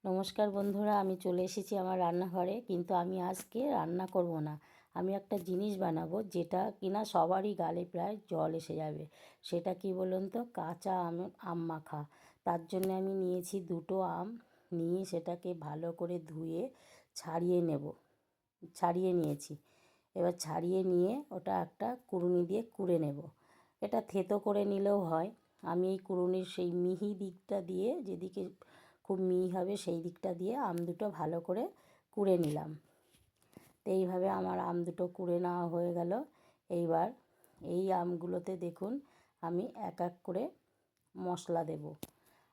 নমস্কার বন্ধুরা, আমি চলে এসেছি আমার রান্নাঘরে। কিন্তু আমি আজকে রান্না করব না, আমি একটা জিনিস বানাবো যেটা কিনা সবারই গালে প্রায় জল এসে যাবে। সেটা কি বলুন তো? কাঁচা আম মাখা। তার জন্য আমি নিয়েছি দুটো আম, নিয়ে সেটাকে ভালো করে ধুয়ে ছাড়িয়ে নিয়েছি। এবার ছাড়িয়ে নিয়ে ওটা একটা কুড়ুনি দিয়ে কুড়ে নেব। এটা থেতো করে নিলেও হয়। আমি এই কুড়ুনির সেই মিহি দিকটা দিয়ে, যেদিকে খুব মিহি হবে সেই দিকটা দিয়ে আম দুটো ভালো করে কুড়ে নিলাম। তো এইভাবে আমার আম দুটো কুড়ে নেওয়া হয়ে গেল। এইবার এই আমগুলোতে দেখুন আমি এক এক করে মশলা দেব।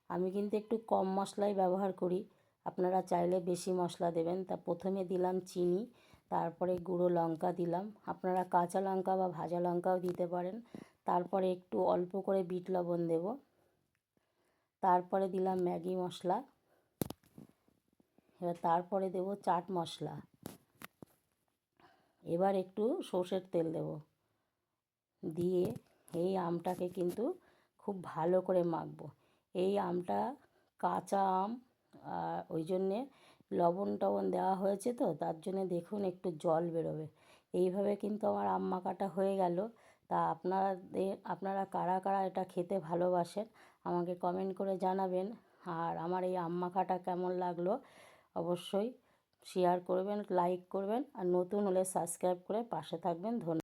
আমি কিন্তু একটু কম মশলাই ব্যবহার করি, আপনারা চাইলে বেশি মশলা দেবেন। তা প্রথমে দিলাম চিনি, তারপরে গুঁড়ো লঙ্কা দিলাম, আপনারা কাঁচা লঙ্কা বা ভাজা লঙ্কাও দিতে পারেন। তারপরে একটু অল্প করে বিট লবণ দেব, তারপরে দিলাম ম্যাগি মশলা, এবার তারপরে দেব চাট মশলা, এবার একটু সর্ষের তেল দেব, দিয়ে এই আমটাকে কিন্তু খুব ভালো করে মাখবো। এই আমটা কাঁচা আম, ওই জন্যে লবণ টবণ দেওয়া হয়েছে, তো তার জন্যে দেখুন একটু জল বেরোবে। এইভাবে কিন্তু আমার আম মাখাটা হয়ে গেল। তা আপনারা কারা কারা এটা খেতে ভালোবাসেন আমাকে কমেন্ট করে জানাবেন। আর আমার এই আম মাখাটা কেমন লাগলো অবশ্যই শেয়ার করবেন, লাইক করবেন, আর নতুন হলে সাবস্ক্রাইব করে পাশে থাকবেন। ধন্যবাদ।